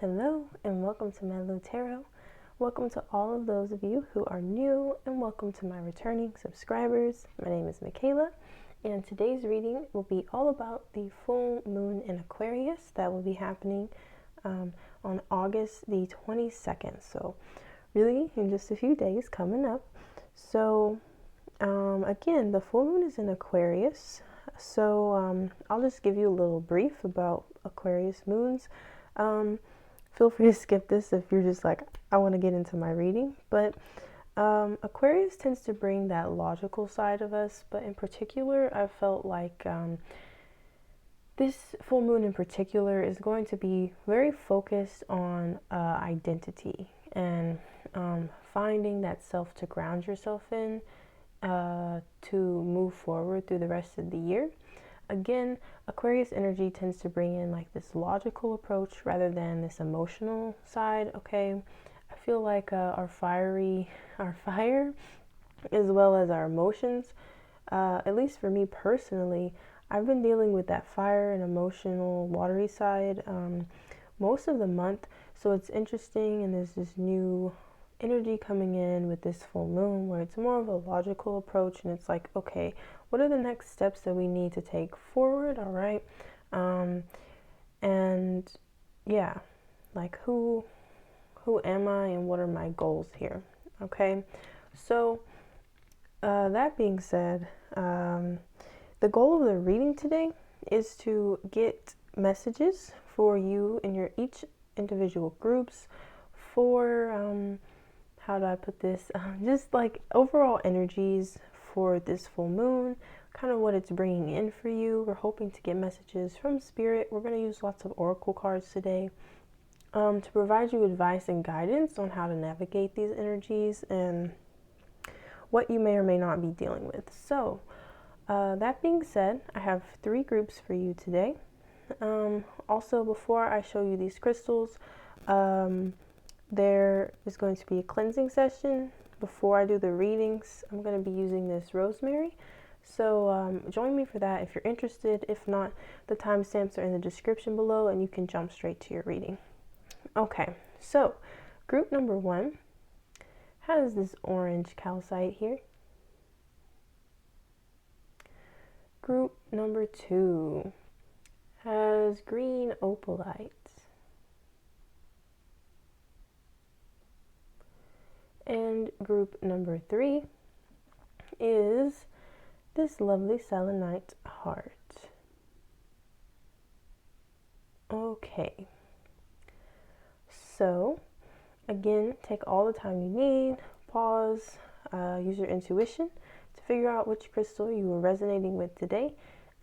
Hello and welcome to Mellow Tarot. Welcome to all of those of you who are new and welcome to my returning subscribers. My name is Michaela and today's reading will be all about the full moon in Aquarius that will be happening on August the 22nd. So really in just a few days coming up. So again, the full moon is in Aquarius. So I'll just give you a little brief about Aquarius moons. Feel free to skip this if you're just like, I want to get into my reading. But Aquarius tends to bring that logical side of us. But in particular, I felt like this full moon in particular is going to be very focused on identity and finding that self to ground yourself in to move forward through the rest of the year. Again, Aquarius energy tends to bring in like this logical approach rather than this emotional side. Okay, I feel like our fire as well as our emotions, at least for me personally, I've been dealing with that fire and emotional watery side most of the month. So it's interesting, and there's this new energy coming in with this full moon where it's more of a logical approach, and it's like, okay, what are the next steps that we need to take forward? All right. And yeah, like who am I and what are my goals here? Okay. So that being said, the goal of the reading today is to get messages for you in your each individual groups for how do I put this? Just like overall energies for this full moon, kind of what it's bringing in for you. We're hoping to get messages from Spirit. We're going to use lots of oracle cards today to provide you advice and guidance on how to navigate these energies and what you may or may not be dealing with. So that being said, I have 3 groups for you today. Also, before I show you these crystals, there is going to be a cleansing session before I do the readings. I'm going to be using this rosemary. So join me for that if you're interested. If not, the timestamps are in the description below and you can jump straight to your reading. Okay, so group number 1 has this orange calcite here. Group number 2 has green opalite. And group number 3 is this lovely selenite heart. Okay. So, again, take all the time you need, pause, use your intuition to figure out which crystal you are resonating with today.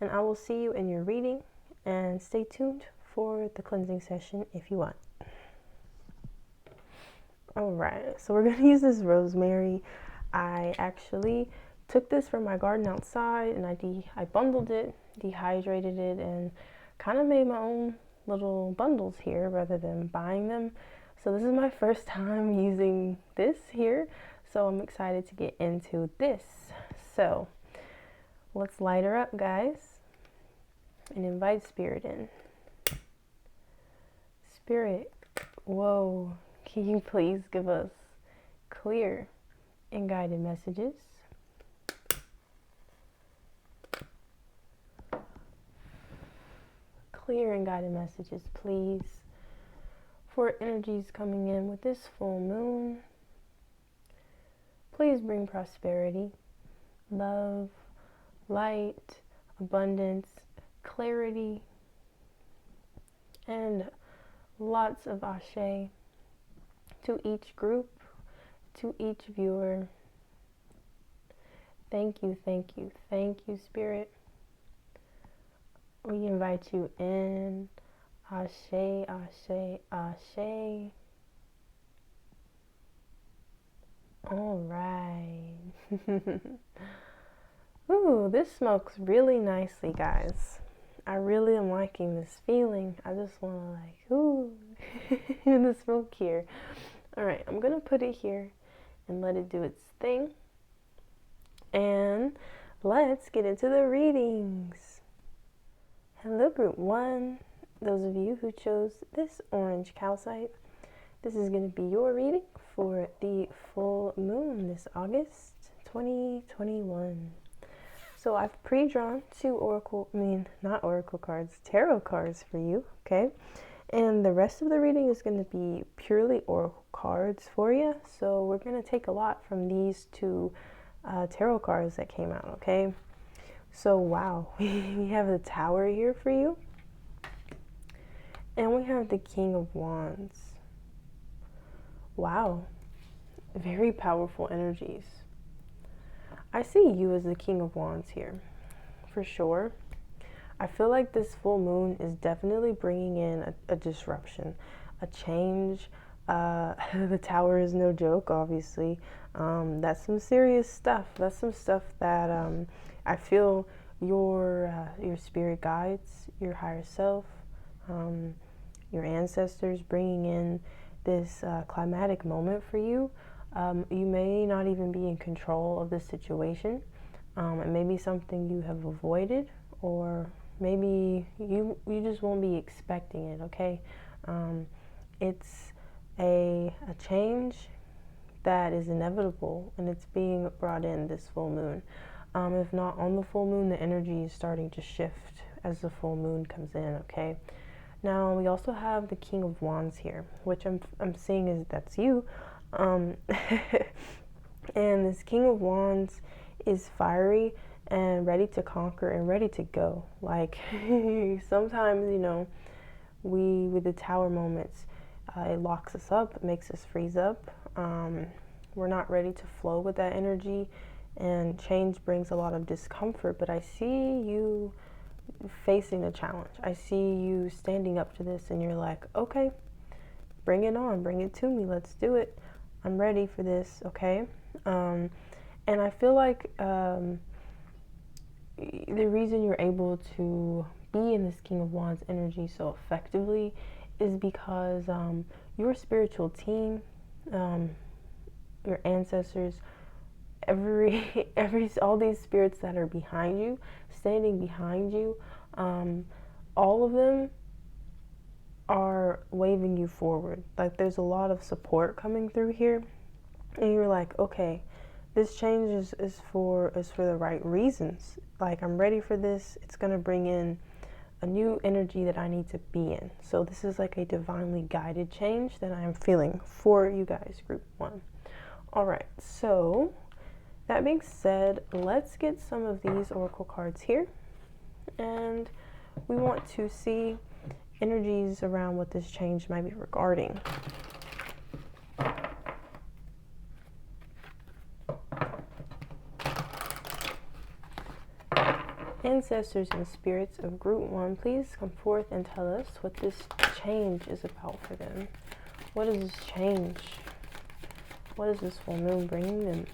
And I will see you in your reading, and stay tuned for the cleansing session if you want. Alright, so we're going to use this rosemary. I actually took this from my garden outside and I bundled it, dehydrated it, and kind of made my own little bundles here rather than buying them. So this is my first time using this here, so I'm excited to get into this. So let's light her up, guys, and invite Spirit in. Spirit, whoa. Can you please give us clear and guided messages? Clear and guided messages, please, for energies coming in with this full moon. Please bring prosperity, love, light, abundance, clarity, and lots of ashe to each group, to each viewer. Thank you, thank you, thank you, Spirit. We invite you in. Ashe, ashe, ashe. All right. Ooh, this smokes really nicely, guys. I really am liking this feeling. I just want to like, ooh, the smoke here. All right, I'm going to put it here and let it do its thing. And let's get into the readings. Hello, group 1. those of you who chose this orange calcite, this is going to be your reading for the full moon this August 2021. So I've pre-drawn two tarot cards for you, okay? And the rest of the reading is going to be purely oracle cards for you. So we're going to take a lot from these two tarot cards that came out, okay? So wow, we have the Tower here for you. And we have the King of Wands. Wow, very powerful energies. I see you as the King of Wands here, for sure. I feel like this full moon is definitely bringing in a disruption, a change. The Tower is no joke, obviously. That's some serious stuff. That's some stuff that I feel your spirit guides, your higher self, your ancestors bringing in this climatic moment for you. You may not even be in control of the situation. It may be something you have avoided, or maybe you just won't be expecting it, okay? It's a change that is inevitable, and it's being brought in this full moon. If not on the full moon, the energy is starting to shift as the full moon comes in, okay? Now, we also have the King of Wands here, which I'm seeing is that's you. And this King of Wands is fiery and ready to conquer and ready to go. Like, sometimes, you know, with the Tower moments, it locks us up, it makes us freeze up. We're not ready to flow with that energy, and change brings a lot of discomfort, but I see you facing the challenge. I see you standing up to this, and you're like, okay, bring it on, bring it to me, let's do it. I'm ready for this, okay? And I feel like the reason you're able to be in this King of Wands energy so effectively is because your spiritual team, your ancestors, all these spirits that are behind you, standing behind you, all of them are waving you forward. Like, there's a lot of support coming through here, and you're like, okay, this change is for the right reasons. Like, I'm ready for this. It's gonna bring in a new energy that I need to be in. So this is like a divinely guided change that I am feeling for you guys, group 1. All right, so that being said, let's get some of these oracle cards here, and we want to see energies around what this change might be regarding. Ancestors and spirits of group 1, please come forth and tell us what this change is about for them. What is this change? What is this full moon bringing them?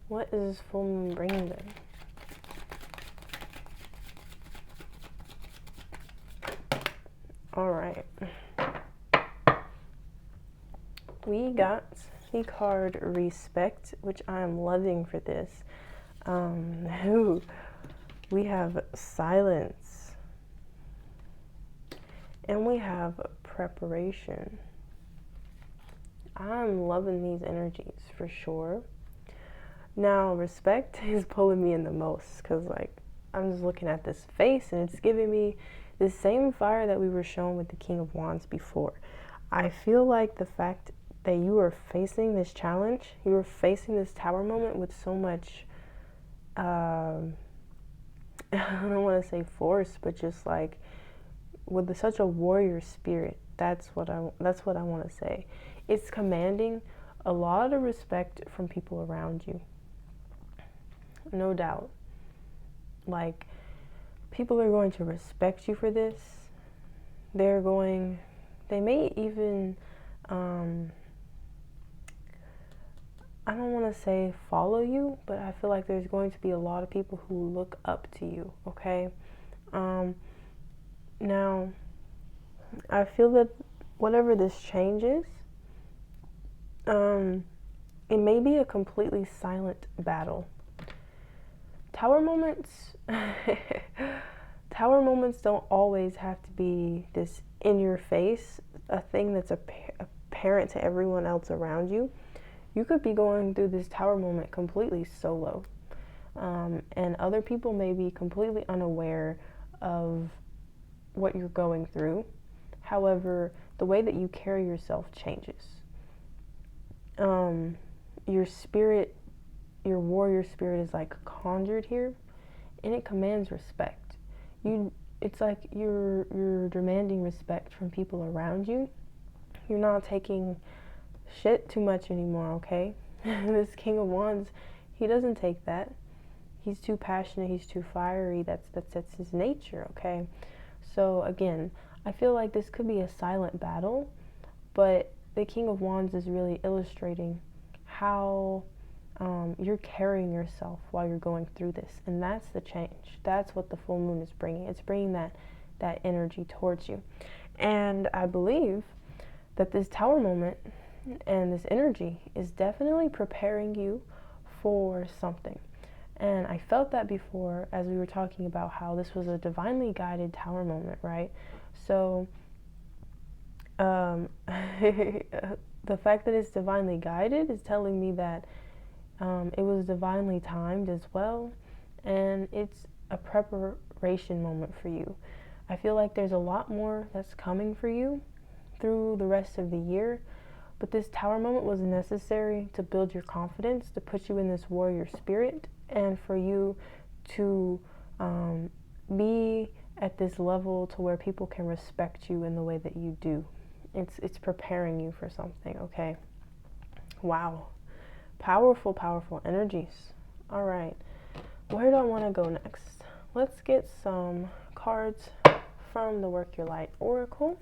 What is this full moon bringing them? All right. We got the card Respect, which I'm loving for this. We have Silence. And we have Preparation. I'm loving these energies for sure. Now, Respect is pulling me in the most because, like, I'm just looking at this face and it's giving me the same fire that we were shown with the King of Wands before. I feel like the fact that you are facing this challenge, you are facing this Tower moment with so much, I don't want to say force, but just like with such a warrior spirit. That's what I want to say. It's commanding a lot of respect from people around you. No doubt. Like, people are going to respect you for this. They may even, I don't want to say follow you, but I feel like there's going to be a lot of people who look up to you, okay? Now, I feel that whatever this change is, it may be a completely silent battle. Tower moments, tower moments don't always have to be this in your face, a thing that's apparent to everyone else around you. You could be going through this tower moment completely solo. And other people may be completely unaware of what you're going through. However, the way that you carry yourself changes. Your spirit, your warrior spirit is like conjured here, and it commands respect. It's like you're demanding respect from people around you. You're not taking shit too much anymore, okay? This King of Wands, he doesn't take that. He's too passionate, he's too fiery. That's his nature, okay? So again, I feel like this could be a silent battle, but the King of Wands is really illustrating how you're carrying yourself while you're going through this, and that's the change. That's what the full moon is bringing. It's bringing that energy towards you, and I believe that this tower moment and this energy is definitely preparing you for something. And I felt that before as we were talking about how this was a divinely guided tower moment, right? So the fact that it's divinely guided is telling me that it was divinely timed as well, and it's a preparation moment for you. I feel like there's a lot more that's coming for you through the rest of the year, but this tower moment was necessary to build your confidence, to put you in this warrior spirit, and for you to be at this level to where people can respect you in the way that you do. It's preparing you for something, okay? Wow. Powerful, powerful energies. All right. Where do I want to go next? Let's get some cards from the Work Your Light Oracle.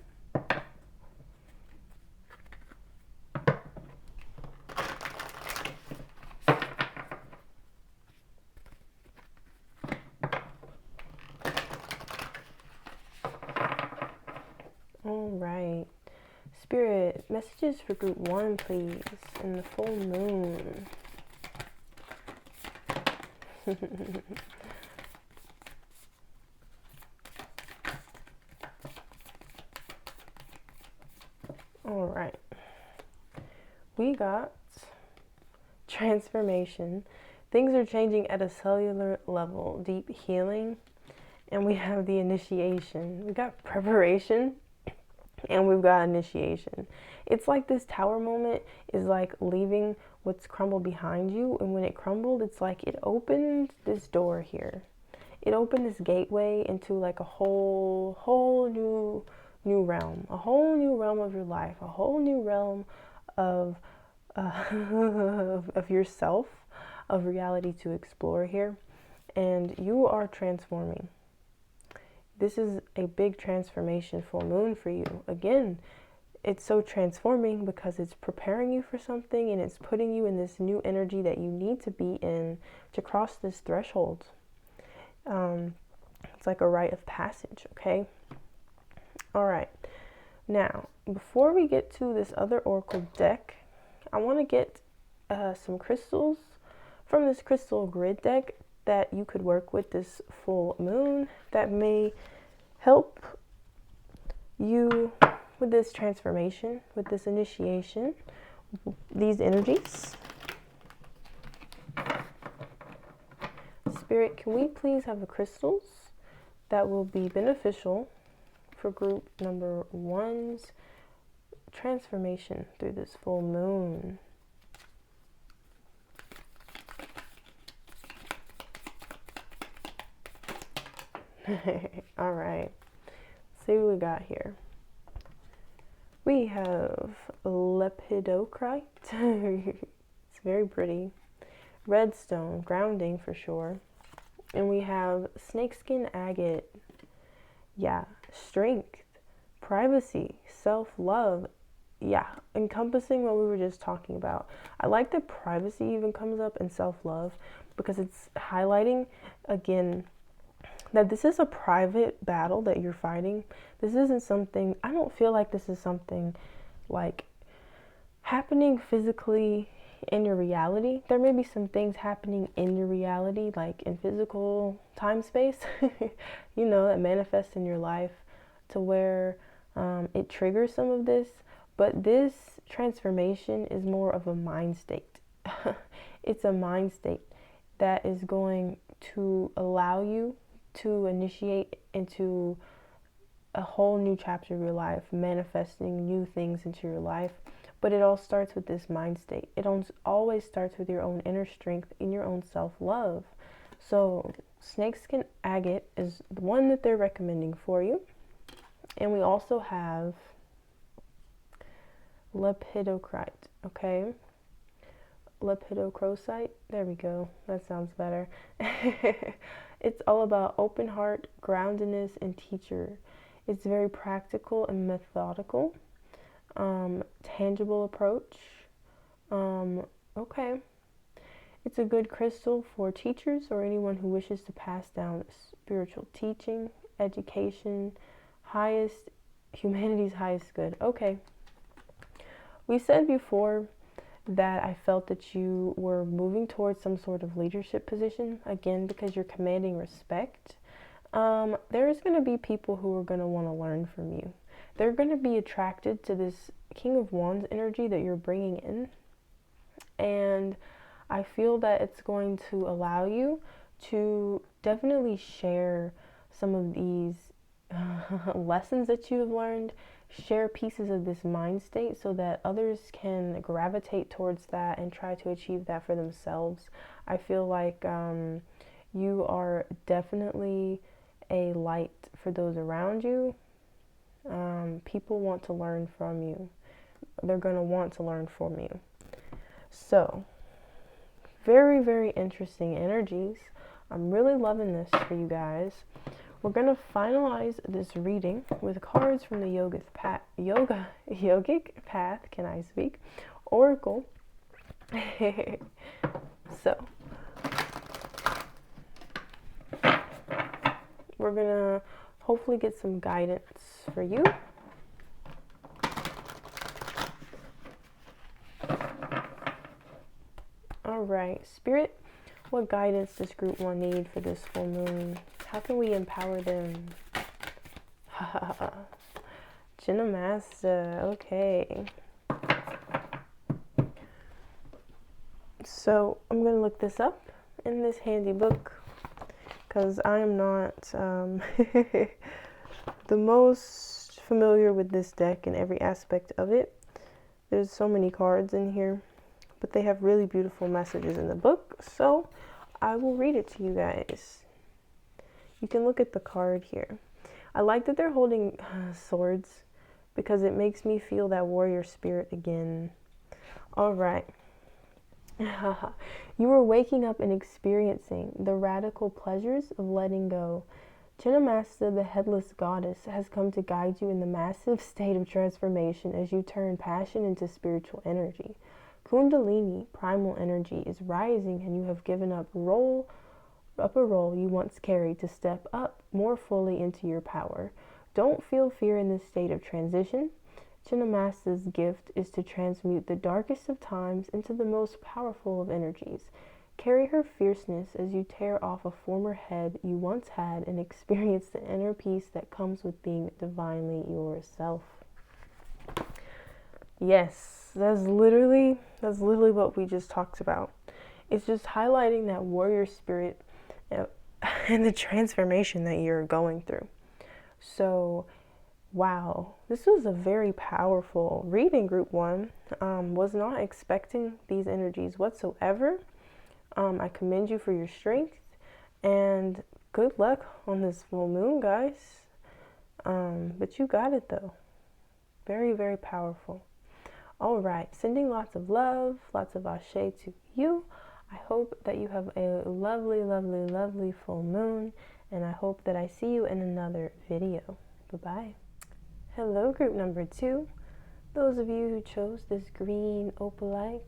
All right. Spirit, messages for group 1, please, in the full moon. All right. We got transformation. Things are changing at a cellular level, deep healing, and we have the initiation. We got preparation, and we've got initiation. It's like this tower moment is like leaving what's crumbled behind you, and when it crumbled, it's like it opened this door here. It opened this gateway into like a whole new realm, a whole new realm of your life, a whole new realm of of yourself, of reality to explore here, and you are transforming. This is a big transformation full moon for you. Again, it's so transforming because it's preparing you for something, and it's putting you in this new energy that you need to be in to cross this threshold. It's like a rite of passage, okay? All right. Now, before we get to this other oracle deck, I want to get some crystals from this crystal grid deck that you could work with this full moon that may help you with this transformation, with this initiation, these energies. Spirit, can we please have the crystals that will be beneficial for group number 1's transformation through this full moon? All right, let's see what we got here. We have lepidocrite. It's very pretty. Redstone, grounding for sure. And we have snakeskin agate. Yeah, strength, privacy, self-love, yeah, encompassing what we were just talking about. I like that privacy even comes up and self-love, because it's highlighting again that this is a private battle that you're fighting. This isn't something, I don't feel like this is something like happening physically in your reality. There may be some things happening in your reality, like in physical time space, you know, that manifest in your life to where it triggers some of this. But this transformation is more of a mind state. It's a mind state that is going to allow you to initiate into a whole new chapter of your life, manifesting new things into your life. But it all starts with this mind state. It always starts with your own inner strength and your own self-love. So snakeskin agate is the one that they're recommending for you. And we also have lepidocrite, okay? Lepidocrocite. There we go. That sounds better. It's all about open heart, groundedness, and teacher. It's very practical and methodical. Tangible approach. Okay. It's a good crystal for teachers or anyone who wishes to pass down spiritual teaching, education, humanity's highest good. Okay. We said before that I felt that you were moving towards some sort of leadership position, again, because you're commanding respect. There's going to be people who are going to want to learn from you. They're going to be attracted to this King of Wands energy that you're bringing in. And I feel that it's going to allow you to definitely share some of these lessons that you have learned, share pieces of this mind state so that others can gravitate towards that and try to achieve that for themselves. I feel like you are definitely a light for those around you. People want to learn from you. They're going to want to learn from you. So, very, very interesting energies. I'm really loving this for you guys. We're going to finalize this reading with cards from the Yogic Path, can I speak? Oracle. So, we're going to hopefully get some guidance for you. All right, Spirit, what guidance does Group 1 need for this full moon? How can we empower them? Master, okay. So I'm going to look this up in this handy book because I am not the most familiar with this deck and every aspect of it. There's so many cards in here, but they have really beautiful messages in the book, so I will read it to you guys. You can look at the card here. I like that they're holding swords because it makes me feel that warrior spirit again. All right. You are waking up and experiencing the radical pleasures of letting go. Chinnamasta, the headless goddess, has come to guide you in the massive state of transformation as you turn passion into spiritual energy. Kundalini, primal energy, is rising and you have given up a role you once carried to step up more fully into your power. Don't feel fear in this state of transition. Chinnamasta's gift is to transmute the darkest of times into the most powerful of energies. Carry her fierceness as you tear off a former head you once had and experience the inner peace that comes with being divinely yourself. Yes, that's literally what we just talked about. It's just highlighting that warrior spirit and the transformation that you're going through. So, wow, this was a very powerful reading, Group 1. Was not expecting these energies whatsoever. I commend you for your strength and good luck on this full moon, guys. But you got it though. Very, very powerful. All right, sending lots of love, lots of ashe to you. I hope that you have a lovely, lovely, lovely full moon, and I hope that I see you in another video. Bye-bye. Hello, Group number 2. those of you who chose this green opalite,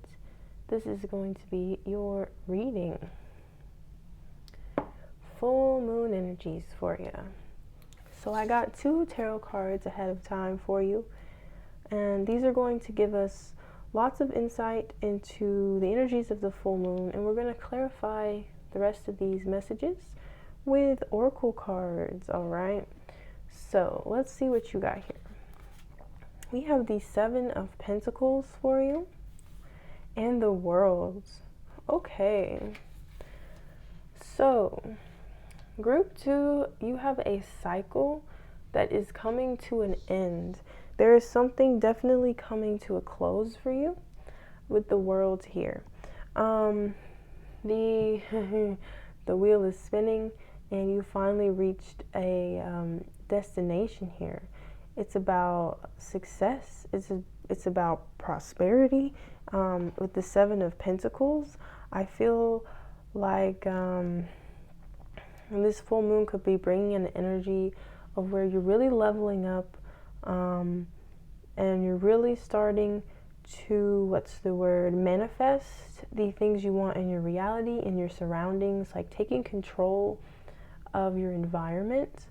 this is going to be your reading. Full moon energies for you. So I got 2 tarot cards ahead of time for you, and these are going to give us lots of insight into the energies of the full moon, and we're going to clarify the rest of these messages with oracle cards. All right, so let's see what you got here. We have the 7 of Pentacles for you and the World. Okay, so Group 2, you have a cycle that is coming to an end. There is something definitely coming to a close for you with the World here. The the wheel is spinning, and you finally reached a destination here. It's about success. It's about prosperity. With the 7 of Pentacles, I feel like this full moon could be bringing an energy of where you're really leveling up, and you're really starting to, manifest the things you want in your reality, in your surroundings, like taking control of your environment.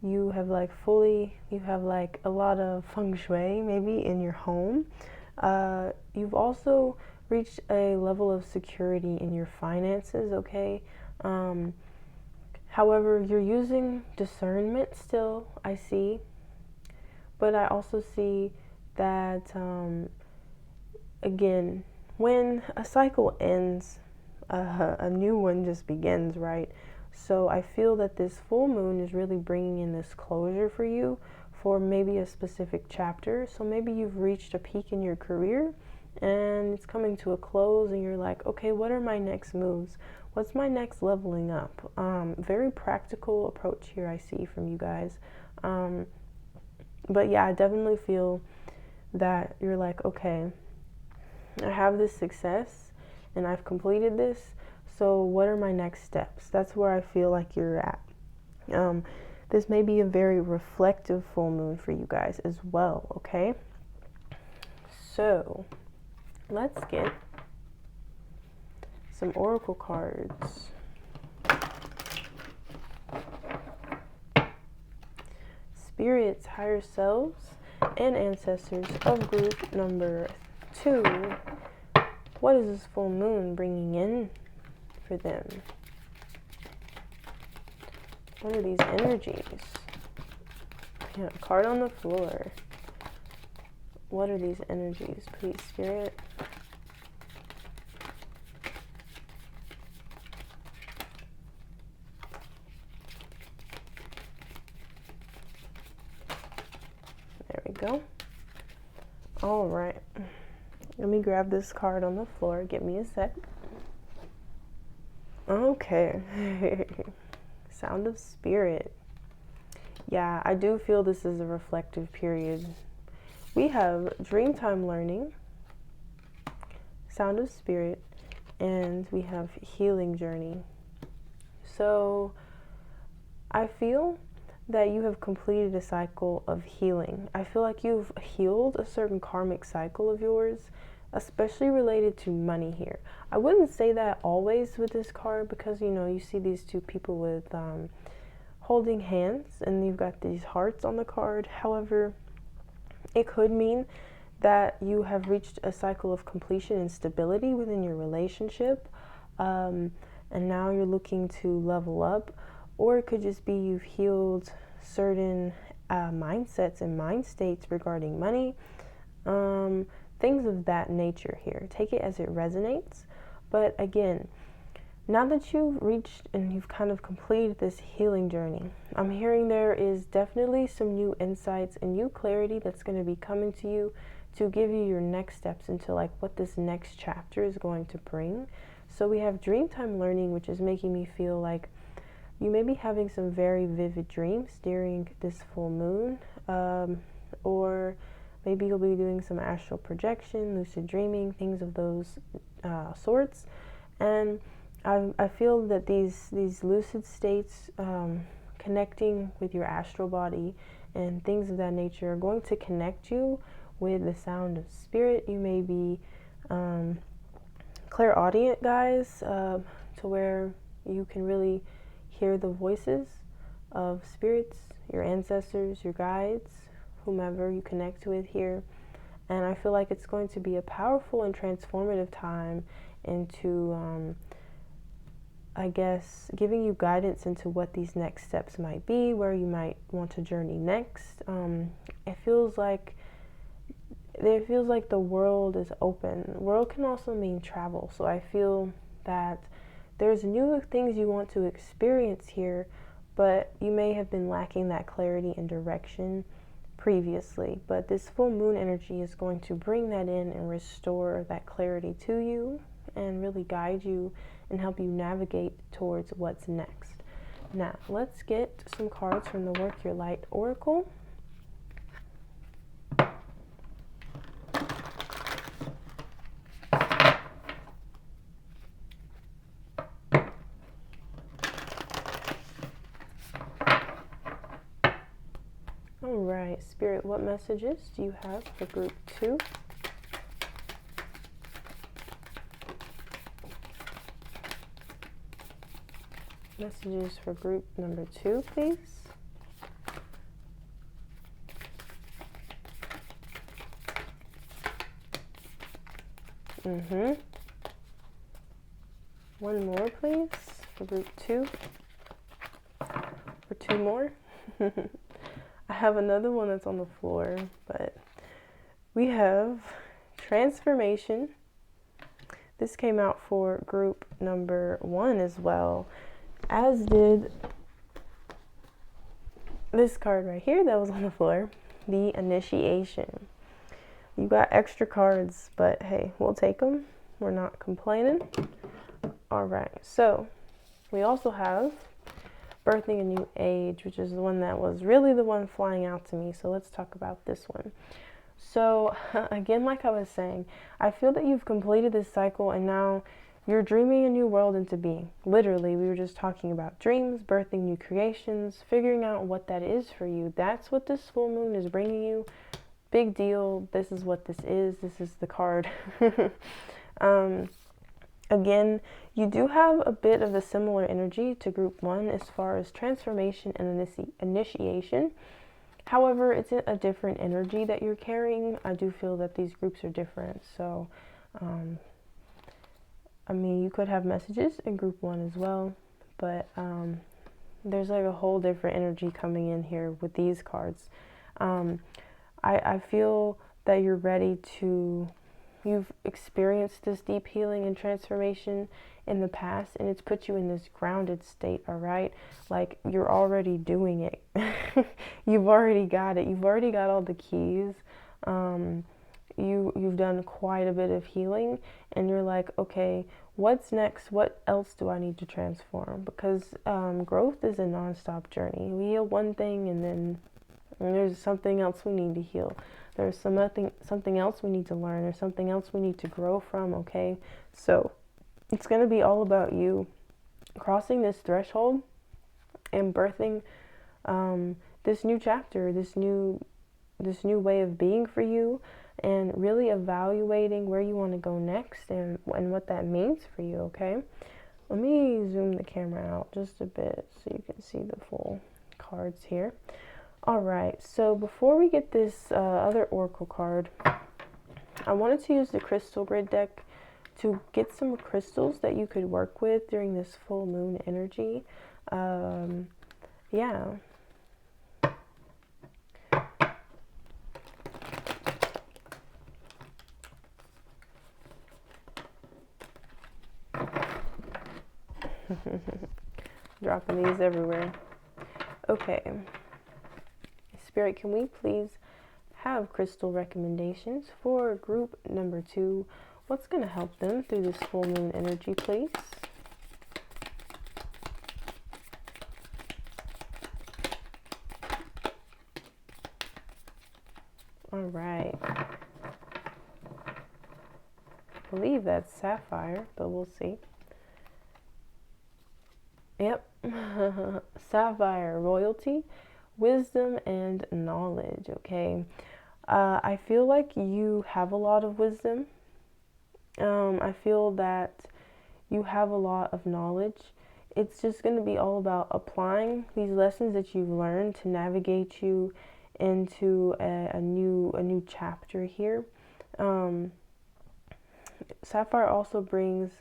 You have a lot of feng shui maybe in your home. You've also reached a level of security in your finances, okay? However, you're using discernment still, I see. But I also see that, again, when a cycle ends, a new one just begins, right? So I feel that this full moon is really bringing in this closure for you for maybe a specific chapter. So maybe you've reached a peak in your career and it's coming to a close, and you're like, okay, what are my next moves? What's my next leveling up? Very practical approach here I see from you guys. But yeah, I definitely feel that you're like, okay, I have this success and I've completed this. So what are my next steps? That's where I feel like you're at. This may be a very reflective full moon for you guys as well, okay? So let's get some oracle cards. Spirits, higher selves, and ancestors of group number 2. What is this full moon bringing in for them? What are these energies? Yeah, card on the floor. What are these energies, please, Spirit? There we go. All right. Let me grab this card on the floor. Give me a sec. Okay. Sound of Spirit. Yeah, I do feel this is a reflective period. We have Dreamtime learning, Sound of Spirit, and we have Healing Journey. So I feel that you have completed a cycle of healing. I feel like you've healed a certain karmic cycle of yours, especially related to money here. I wouldn't say that always with this card, because you see these 2 people with holding hands, and you've got these hearts on the card. However, it could mean that you have reached a cycle of completion and stability within your relationship, and now you're looking to level up. Or it could just be you've healed certain mindsets and mind states regarding money, things of that nature here. Take it as it resonates. But again, now that you've reached and you've kind of completed this healing journey, I'm hearing there is definitely some new insights and new clarity that's going to be coming to you to give you your next steps into like what this next chapter is going to bring. So we have Dreamtime learning, which is making me feel like you may be having some very vivid dreams during this full moon, or maybe you'll be doing some astral projection, lucid dreaming, things of those sorts. And I feel that these lucid states connecting with your astral body and things of that nature are going to connect you with the sound of spirit. You may be clairaudient, guys, to where you can really hear the voices of spirits, your ancestors, your guides, whomever you connect with here. And I feel like it's going to be a powerful and transformative time into, I guess, giving you guidance into what these next steps might be, where you might want to journey next. It feels like the world is open. World can also mean travel. So I feel that there's new things you want to experience here, but you may have been lacking that clarity and direction previously. But this full moon energy is going to bring that in and restore that clarity to you and really guide you and help you navigate towards what's next. Now, let's get some cards from the Work Your Light Oracle. All right, Spirit, what messages do you have for group 2? Messages for group number 2, please. One more, please, for group 2. Or 2 more. I have another one that's on the floor, but we have transformation. This came out for group number 1 as well, as did this card right here that was on the floor, the initiation. You got extra cards, but hey, we'll take them. We're not complaining. All right, so we also have birthing a new age, which is the one that was really the one flying out to me. So let's talk about this one. So again, like I was saying, I feel that you've completed this cycle and now you're dreaming a new world into being. Literally, we were just talking about dreams, birthing new creations, figuring out what that is for you. That's what this full moon is bringing you. Big deal. This is what this is. This is the card. Again, you do have a bit of a similar energy to group 1 as far as transformation and initiation. However, it's a different energy that you're carrying. I do feel that these groups are different. So, I mean, you could have messages in group 1 as well, but there's like a whole different energy coming in here with these cards. I feel that you're ready to... You've experienced this deep healing and transformation in the past, and it's put you in this grounded state, all right? Like, you're already doing it. You've already got it. You've already got all the keys. You've done quite a bit of healing, and you're like, okay, what's next? What else do I need to transform? Because growth is a non-stop journey. We heal one thing, and then there's something else we need to heal. There's something else we need to learn. There's something else we need to grow from, okay? So it's going to be all about you crossing this threshold and birthing this new chapter, this new way of being for you, and really evaluating where you want to go next and what that means for you, okay? Let me zoom the camera out just a bit so you can see the full cards here. All right, so before we get this other oracle card, I wanted to use the crystal grid deck to get some crystals that you could work with during this full moon energy. Yeah. Dropping these everywhere. Okay. Spirit, can we please have crystal recommendations for group number 2? What's going to help them through this full moon energy, please? All right. I believe that's sapphire, but we'll see. Yep. Sapphire, royalty, wisdom, and knowledge, okay? I feel like you have a lot of wisdom. I feel that you have a lot of knowledge. It's just going to be all about applying these lessons that you've learned to navigate you into a new chapter here. Sapphire also brings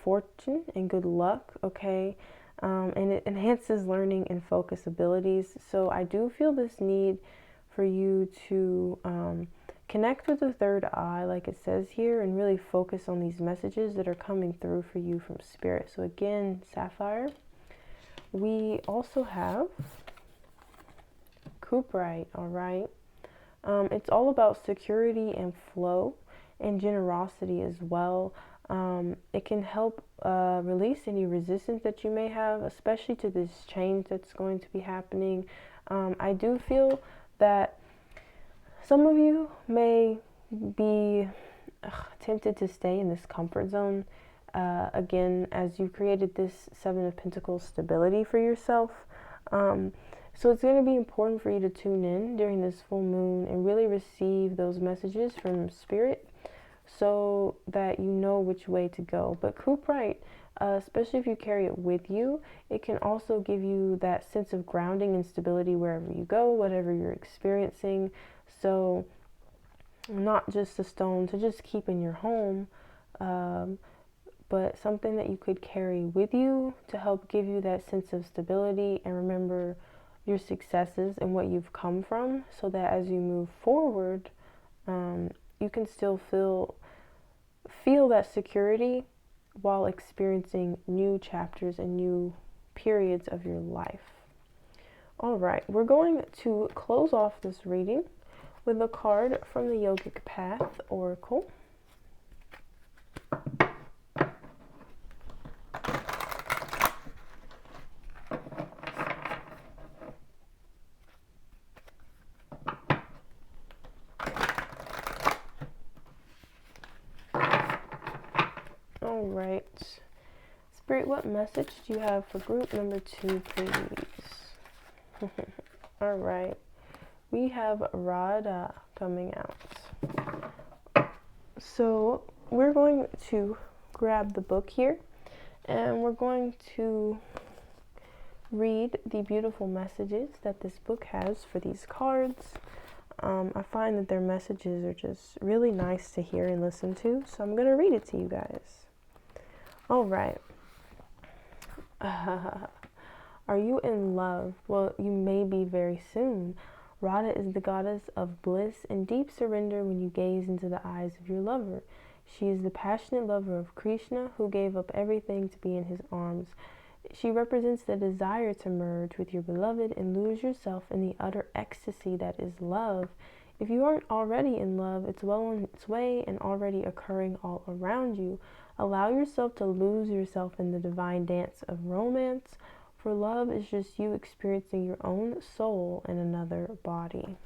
fortune and good luck, okay? And it enhances learning and focus abilities. So I do feel this need for you to connect with the third eye, like it says here, and really focus on these messages that are coming through for you from Spirit. So again, Sapphire. We also have Cuprite, all right? It's all about security and flow and generosity as well. It can help release any resistance that you may have, especially to this change that's going to be happening. I do feel that some of you may be tempted to stay in this comfort zone again, as you created this Seven of Pentacles stability for yourself. So it's going to be important for you to tune in during this full moon and really receive those messages from Spirit so that you know which way to go. But Cuprite, especially if you carry it with you, it can also give you that sense of grounding and stability wherever you go, whatever you're experiencing. So not just a stone to just keep in your home, but something that you could carry with you to help give you that sense of stability and remember your successes and what you've come from, so that as you move forward, you can still feel that security while experiencing new chapters and new periods of your life. All right, we're going to close off this reading with a card from the Yogic Path Oracle. All right. Spirit, what message do you have for group number 2, please? All right. We have Radha coming out. So we're going to grab the book here and we're going to read the beautiful messages that this book has for these cards. I find that their messages are just really nice to hear and listen to, so I'm going to read it to you guys. All right. Are you in love? Well, you may be very soon. Radha is the goddess of bliss and deep surrender when you gaze into the eyes of your lover. She is the passionate lover of Krishna who gave up everything to be in his arms. She represents the desire to merge with your beloved and lose yourself in the utter ecstasy that is love. If you aren't already in love, it's well on its way and already occurring all around you. Allow yourself to lose yourself in the divine dance of romance, for love is just you experiencing your own soul in another body.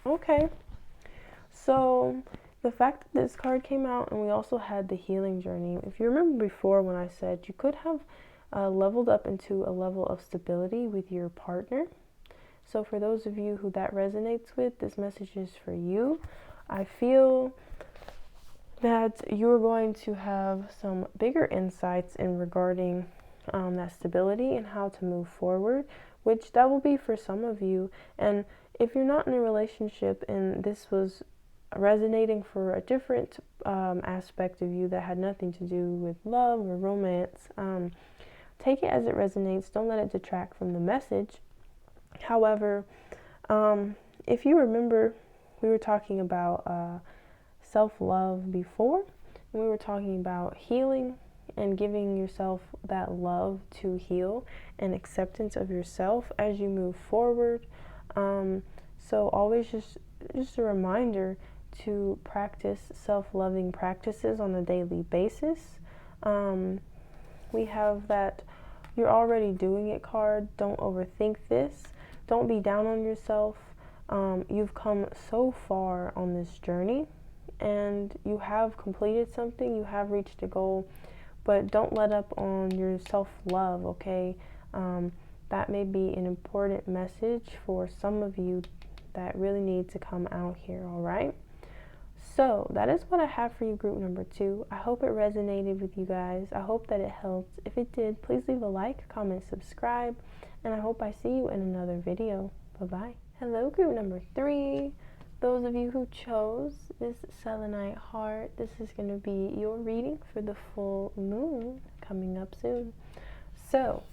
Okay. So the fact that this card came out, and we also had the healing journey. If you remember before when I said you could have leveled up into a level of stability with your partner. So for those of you who that resonates with, this message is for you. I feel that you're going to have some bigger insights in regarding that stability and how to move forward, which that will be for some of you. And if you're not in a relationship and this was resonating for a different aspect of you that had nothing to do with love or romance, take it as it resonates. Don't let it detract from the message. However, if you remember, we were talking about self-love before, and we were talking about healing and giving yourself that love to heal and acceptance of yourself as you move forward. So always just a reminder to practice self-loving practices on a daily basis. We have that you're already doing it card. Don't overthink this. Don't be down on yourself. You've come so far on this journey and you have completed something. You have reached a goal, but don't let up on your self-love, okay? That may be an important message for some of you that really need to come out here, all right? So that is what I have for you, group number 2. I hope it resonated with you guys. I hope that it helped. If it did, please leave a like, comment, subscribe, and I hope I see you in another video. Bye-bye. Hello, group number 3. Those of you who chose this selenite heart, this is going to be your reading for the full moon coming up soon. So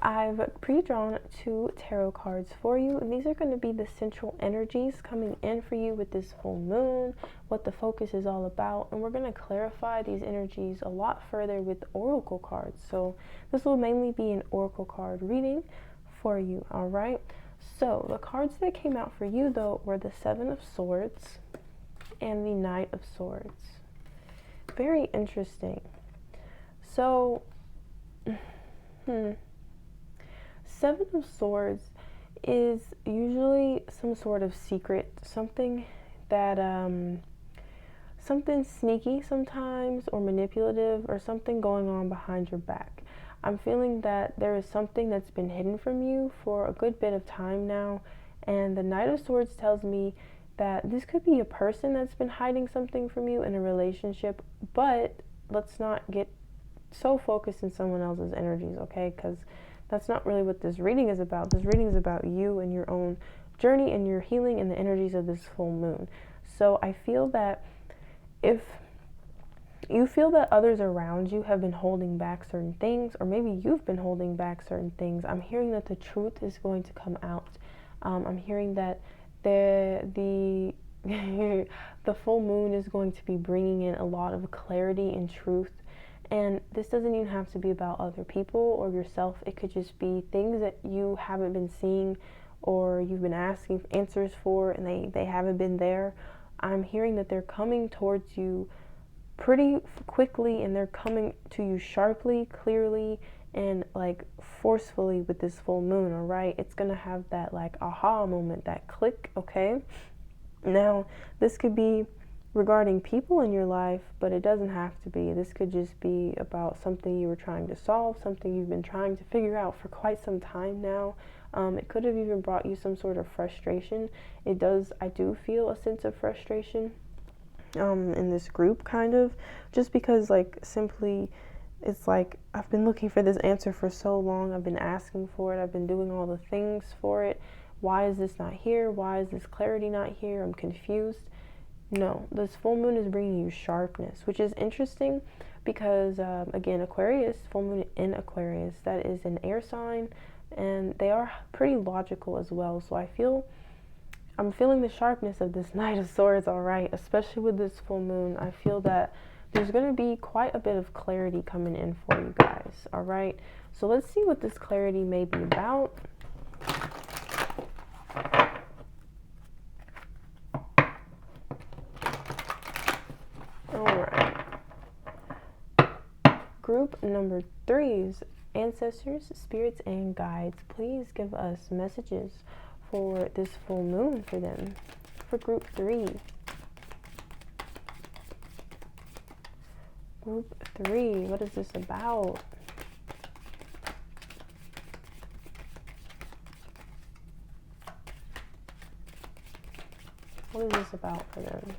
I've pre-drawn 2 tarot cards for you, and these are going to be the central energies coming in for you with this full moon, what the focus is all about, and we're going to clarify these energies a lot further with oracle cards. So this will mainly be an oracle card reading for you, all right? So the cards that came out for you, though, were the 7 of Swords and the Knight of Swords. Very interesting. So, 7 of Swords is usually some sort of secret, something that, something sneaky sometimes, or manipulative, or something going on behind your back. I'm feeling that there is something that's been hidden from you for a good bit of time now, and the Knight of Swords tells me that this could be a person that's been hiding something from you in a relationship, but let's not get so focused in someone else's energies, okay? Because that's not really what this reading is about. This reading is about you and your own journey and your healing and the energies of this full moon. So I feel that if you feel that others around you have been holding back certain things, or maybe you've been holding back certain things, I'm hearing that the truth is going to come out. I'm hearing that the full moon is going to be bringing in a lot of clarity and truth. And this doesn't even have to be about other people or yourself. It could just be things that you haven't been seeing, or you've been asking for answers for, and they haven't been there. I'm hearing that they're coming towards you pretty quickly, and they're coming to you sharply, clearly, and like forcefully with this full moon, all right? It's gonna have that like aha moment, that click, okay? Now, this could be regarding people in your life, but it doesn't have to be. This could just be about something you were trying to solve, something you've been trying to figure out for quite some time now. It could have even brought you some sort of frustration. I do feel a sense of frustration in this group, kind of, just because like simply it's like I've been looking for this answer for so long. I've been asking for it. I've been doing all the things for it. Why is this not here? Why is this clarity not here? I'm confused. No, this full moon is bringing you sharpness, which is interesting because, again, Aquarius, full moon in Aquarius, that is an air sign, and they are pretty logical as well. So I'm feeling the sharpness of this Knight of Swords, all right, especially with this full moon. I feel that there's going to be quite a bit of clarity coming in for you guys, all right? So let's see what this clarity may be about. Group number 3's ancestors, spirits, and guides, please give us messages for this full moon for them. For group 3. Group 3, what is this about? What is this about for them?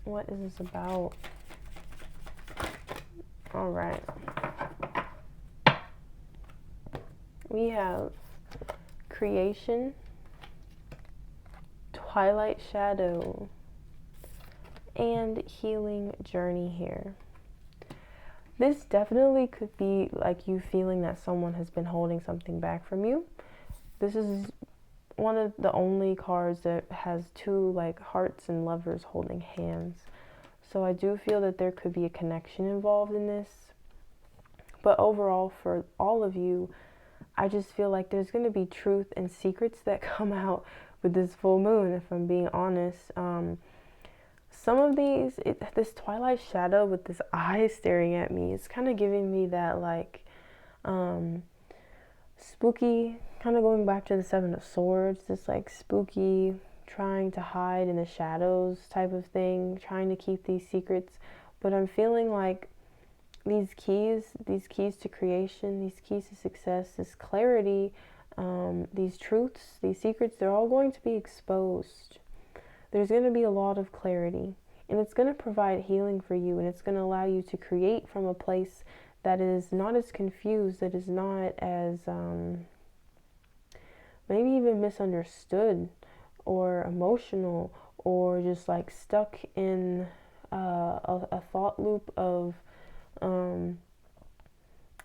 What is this about? All right. We have creation, twilight shadow, and healing journey here. This definitely could be like you feeling that someone has been holding something back from you. This is one of the only cards that has 2 like hearts and lovers holding hands. So I do feel that there could be a connection involved in this. But overall, for all of you, I just feel like there's going to be truth and secrets that come out with this full moon, if I'm being honest. Some of these, this twilight shadow with this eye staring at me, it's kind of giving me that like, spooky, kind of going back to the Seven of Swords, this like spooky, trying to hide in the shadows type of thing, trying to keep these secrets. But I'm feeling like these keys to creation, these keys to success, this clarity, these truths, these secrets, they're all going to be exposed. There's going to be a lot of clarity, and it's going to provide healing for you, and it's going to allow you to create from a place that is not as confused, that is not as maybe even misunderstood or emotional, or just like stuck in a thought loop of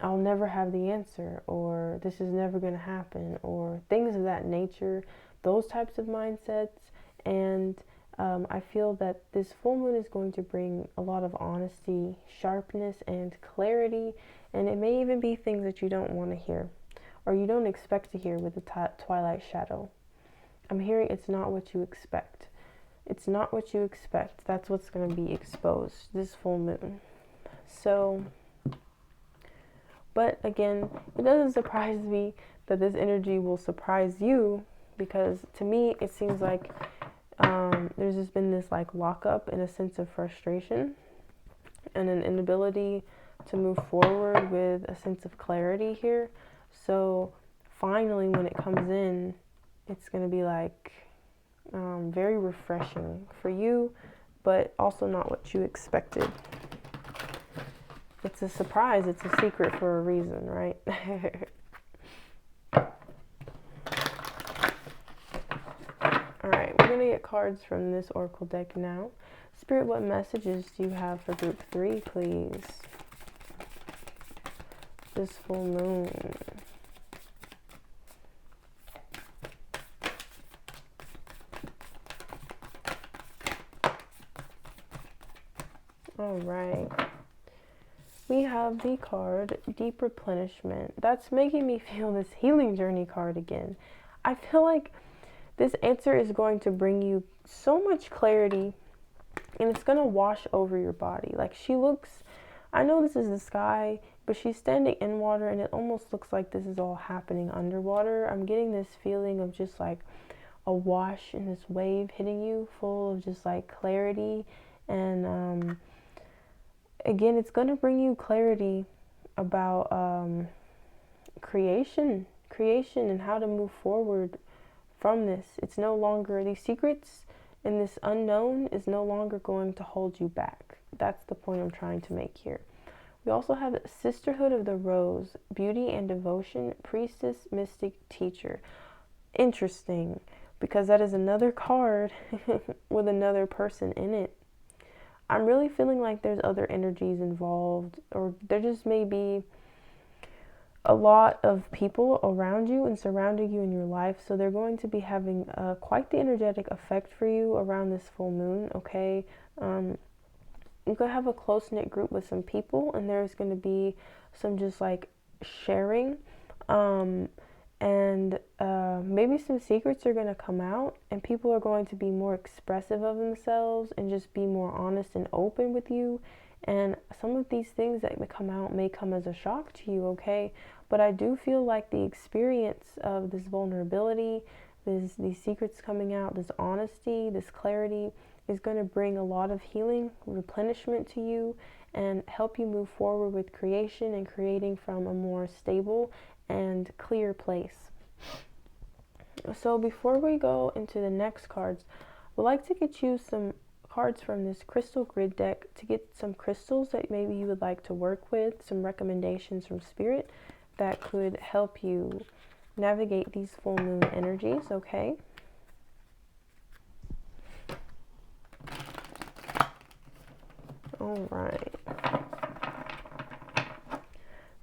I'll never have the answer, or this is never going to happen, or things of that nature, those types of mindsets. And I feel that this full moon is going to bring a lot of honesty, sharpness, and clarity, and it may even be things that you don't want to hear, or you don't expect to hear with the twilight shadow. I'm hearing it's not what you expect. It's not what you expect. That's what's going to be exposed this full moon. So, but again, it doesn't surprise me that this energy will surprise you, because to me, it seems like there's just been this like lockup and a sense of frustration and an inability to move forward with a sense of clarity here. So finally, when it comes in, it's going to be like very refreshing for you, but also not what you expected. It's a surprise. It's a secret for a reason, right? All right, we're going to get cards from this oracle deck now. Spirit, what messages do you have for group 3, please? This full moon. All right. We have the card, Deep Replenishment. That's making me feel this healing journey card again. I feel like this answer is going to bring you so much clarity, and it's going to wash over your body. Like, she looks, I know this is the sky, but she's standing in water, and it almost looks like this is all happening underwater. I'm getting this feeling of just like a wash in this wave hitting you, full of just like clarity. And again, it's going to bring you clarity about creation and how to move forward from this. It's no longer, these secrets and this unknown is no longer going to hold you back. That's the point I'm trying to make here. We also have Sisterhood of the Rose, Beauty and Devotion, Priestess, Mystic, Teacher. Interesting, because that is another card with another person in it. I'm really feeling like there's other energies involved, or there just may be a lot of people around you and surrounding you in your life. So they're going to be having quite the energetic effect for you around this full moon, okay? You could have a close-knit group with some people, and there's going to be some just like sharing, and maybe some secrets are going to come out, and people are going to be more expressive of themselves and just be more honest and open with you. And some of these things that may come out may come as a shock to you, okay? But I do feel like the experience of this vulnerability, these secrets coming out, this honesty, this clarity is going to bring a lot of healing, replenishment to you, and help you move forward with creation and creating from a more stable and clear place. So before we go into the next cards, I'd like to get you some cards from this crystal grid deck to get some crystals that maybe you would like to work with, some recommendations from Spirit that could help you navigate these full moon energies, okay? All right.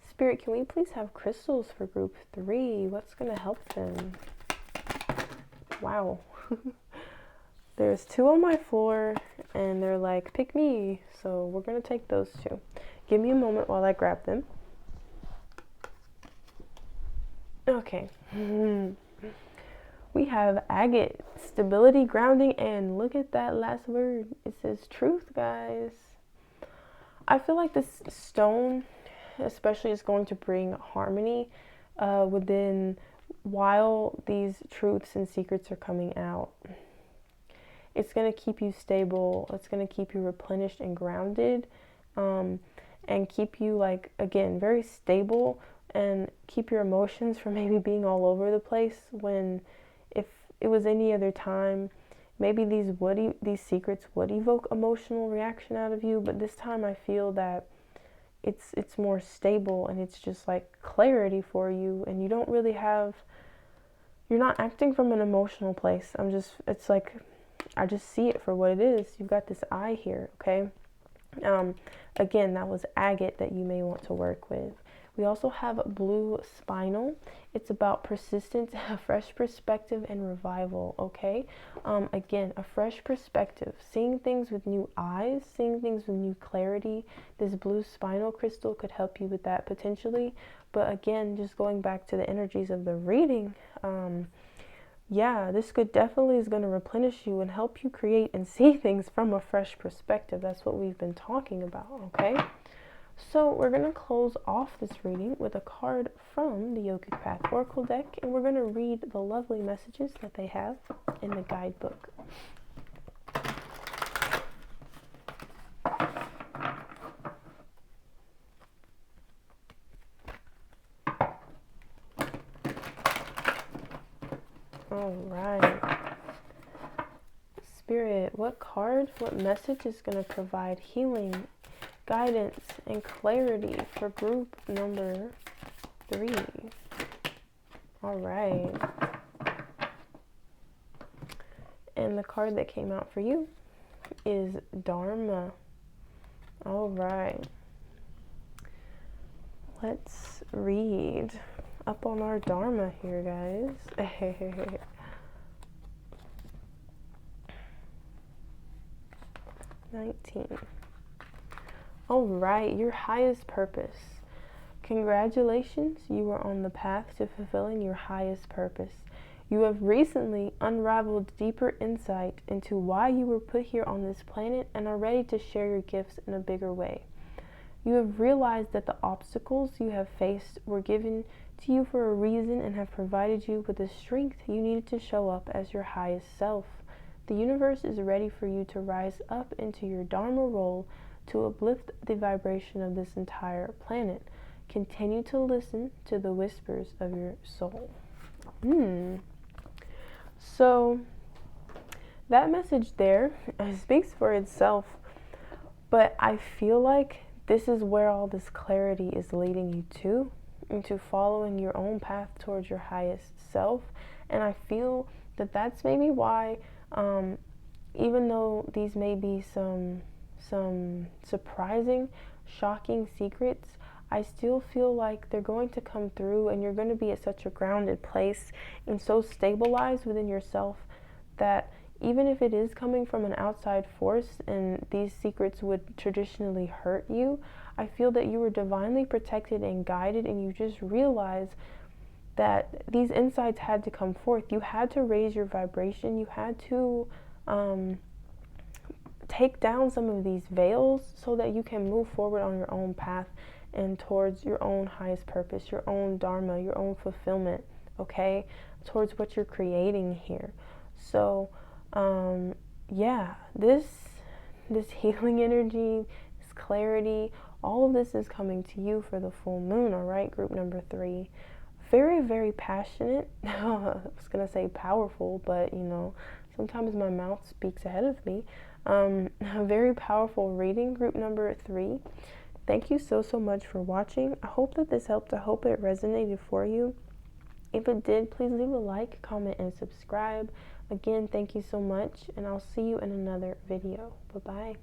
Spirit, can we please have crystals for group 3? What's going to help them? Wow. There's 2 on my floor, and they're like, pick me. So we're going to take those 2. Give me a moment while I grab them. Okay. We have agate, stability, grounding, and look at that last word. It says truth, guys. I feel like this stone especially is going to bring harmony while these truths and secrets are coming out. It's going to keep you stable. It's going to keep you replenished and grounded, and keep you, like, again, very stable, and keep your emotions from maybe being all over the place. When if it was any other time, maybe these secrets would evoke emotional reaction out of you, but this time I feel that it's more stable, and it's just like clarity for you, and you don't really you're not acting from an emotional place. It's like I just see it for what it is. You've got this eye here, okay? Again, that was agate that you may want to work with. We also have blue spinal. It's about persistence, a fresh perspective, and revival, okay? Again, a fresh perspective, seeing things with new eyes, seeing things with new clarity. This blue spinal crystal could help you with that potentially. But again, just going back to the energies of the reading, yeah, this could definitely is going to replenish you and help you create and see things from a fresh perspective. That's what we've been talking about, okay? So we're going to close off this reading with a card from the Yogic Path Oracle deck, and we're going to read the lovely messages that they have in the guidebook. All right. Spirit, what message is going to provide healing, guidance, and clarity for group number 3? All right. And the card that came out for you is Dharma. All right. Let's read up on our Dharma here, guys. 19. All right, your highest purpose. Congratulations, you are on the path to fulfilling your highest purpose. You have recently unraveled deeper insight into why you were put here on this planet and are ready to share your gifts in a bigger way. You have realized that the obstacles you have faced were given to you for a reason and have provided you with the strength you needed to show up as your highest self. The universe is ready for you to rise up into your Dharma role to uplift the vibration of this entire planet. Continue to listen to the whispers of your soul. So that message there speaks for itself, but I feel like this is where all this clarity is leading you to, into following your own path towards your highest self. And I feel that that's maybe why, even though these may be some surprising, shocking secrets, I still feel like they're going to come through, and you're going to be at such a grounded place and so stabilized within yourself that even if it is coming from an outside force and these secrets would traditionally hurt you, I feel that you were divinely protected and guided, and you just realize that these insights had to come forth. You had to raise your vibration. You had to take down some of these veils so that you can move forward on your own path and towards your own highest purpose, your own Dharma, your own fulfillment, okay? Towards what you're creating here. So, yeah, this healing energy, this clarity, all of this is coming to you for the full moon, all right? Group number 3. Very, very passionate. I was going to say powerful, but, you know, sometimes my mouth speaks ahead of me. A very powerful reading, group number 3. Thank you so much for watching. I hope that this helped. I hope it resonated for you. If it did, please leave a like, comment, and subscribe. Again, thank you so much, and I'll see you in another video. Bye-bye.